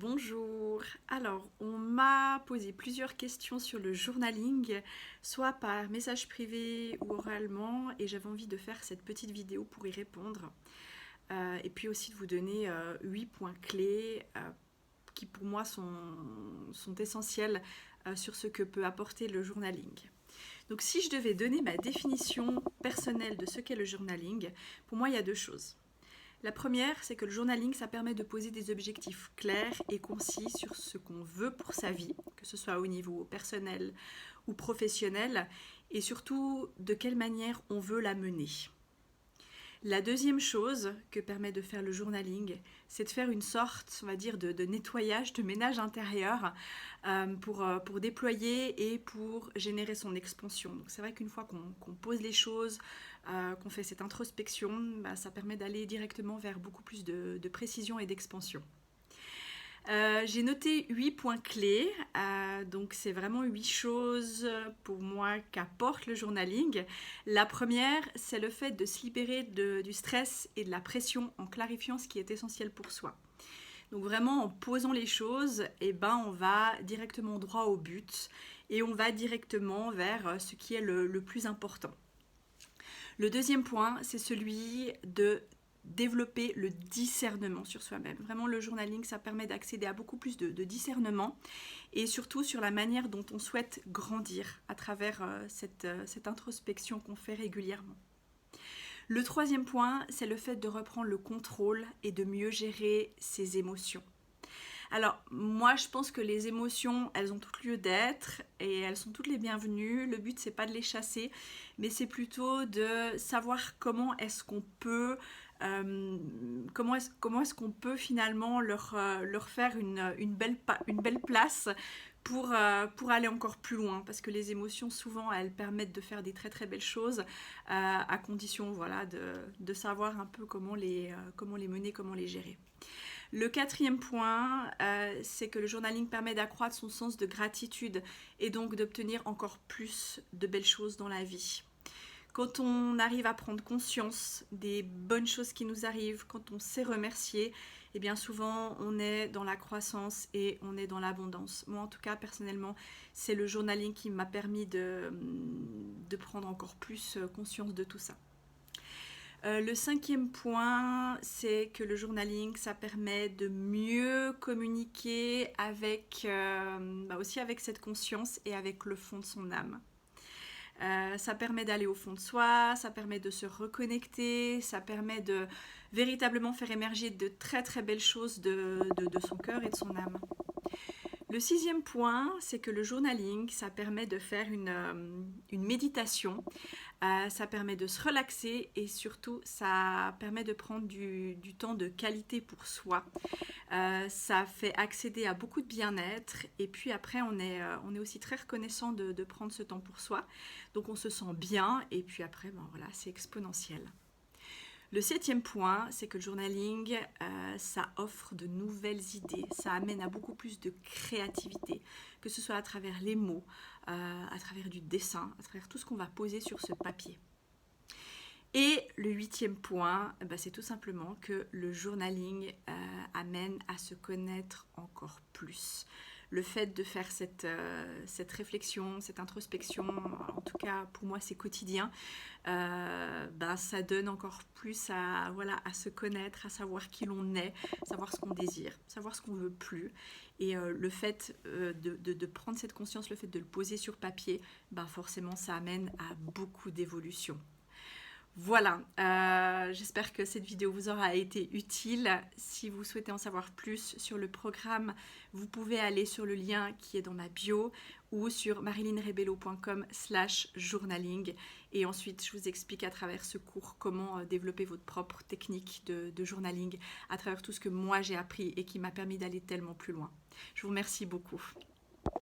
Bonjour. Alors, on m'a posé plusieurs questions sur le journaling, soit par message privé ou oralement, et j'avais envie de faire cette petite vidéo pour y répondre. Et puis aussi de vous donner 8 points clés qui pour moi sont essentiels sur ce que peut apporter le journaling. Donc si je devais donner ma définition personnelle de ce qu'est le journaling, pour moi il y a deux choses. La première, c'est que le journaling, ça permet de poser des objectifs clairs et concis sur ce qu'on veut pour sa vie, que ce soit au niveau personnel ou professionnel, et surtout de quelle manière on veut la mener. La deuxième chose que permet de faire le journaling, c'est de faire une sorte, on va dire, de nettoyage, de ménage intérieur pour déployer et pour générer son expansion. Donc c'est vrai qu'une fois qu'on pose les choses, qu'on fait cette introspection, ça permet d'aller directement vers beaucoup plus de précision et d'expansion. J'ai noté 8 points clés, donc c'est vraiment 8 choses pour moi qu'apporte le journaling. La première, c'est le fait de se libérer du stress et de la pression en clarifiant ce qui est essentiel pour soi. Donc vraiment en posant les choses, on va directement droit au but et on va directement vers ce qui est le plus important. Le deuxième point, c'est celui de développer le discernement sur soi-même. Vraiment, le journaling, ça permet d'accéder à beaucoup plus de discernement et surtout sur la manière dont on souhaite grandir à travers cette introspection qu'on fait régulièrement. Le troisième point, c'est le fait de reprendre le contrôle et de mieux gérer ses émotions. Alors, moi, je pense que les émotions, elles ont tout lieu d'être et elles sont toutes les bienvenues. Le but, c'est pas de les chasser, mais c'est plutôt de savoir comment est-ce qu'on peut, comment est-ce qu'on peut finalement leur faire une belle place pour aller encore plus loin. Parce que les émotions, souvent, elles permettent de faire des très très belles choses, à condition, voilà, de savoir un peu comment les mener, comment les gérer. Le quatrième point, c'est que le journaling permet d'accroître son sens de gratitude et donc d'obtenir encore plus de belles choses dans la vie. Quand on arrive à prendre conscience des bonnes choses qui nous arrivent, quand on sait remercier, et bien souvent on est dans la croissance et on est dans l'abondance. Moi en tout cas personnellement, c'est le journaling qui m'a permis de prendre encore plus conscience de tout ça. Le cinquième point, c'est que le journaling, ça permet de mieux communiquer avec, aussi avec cette conscience et avec le fond de son âme. Ça permet d'aller au fond de soi, ça permet de se reconnecter, ça permet de véritablement faire émerger de très très belles choses de son cœur et de son âme. Le sixième point, c'est que le journaling, ça permet de faire une méditation, ça permet de se relaxer et surtout, ça permet de prendre du temps de qualité pour soi. Ça fait accéder à beaucoup de bien-être et puis après, on est aussi très reconnaissant de prendre ce temps pour soi. Donc, on se sent bien et puis après, voilà, c'est exponentiel. Le septième point, c'est que le journaling, ça offre de nouvelles idées, ça amène à beaucoup plus de créativité, que ce soit à travers les mots, à travers du dessin, à travers tout ce qu'on va poser sur ce papier. Et le huitième point, c'est tout simplement que le journaling amène à se connaître encore plus. Le fait de faire cette réflexion, cette introspection, en tout cas pour moi c'est quotidien, ça donne encore plus à se connaître, à savoir qui l'on est, savoir ce qu'on désire, savoir ce qu'on veut plus. Et le fait de prendre cette conscience, le fait de le poser sur papier, forcément ça amène à beaucoup d'évolution. Voilà, j'espère que cette vidéo vous aura été utile. Si vous souhaitez en savoir plus sur le programme, vous pouvez aller sur le lien qui est dans ma bio ou sur marilynerebello.com/journaling. Et ensuite, je vous explique à travers ce cours comment développer votre propre technique de journaling à travers tout ce que moi j'ai appris et qui m'a permis d'aller tellement plus loin. Je vous remercie beaucoup.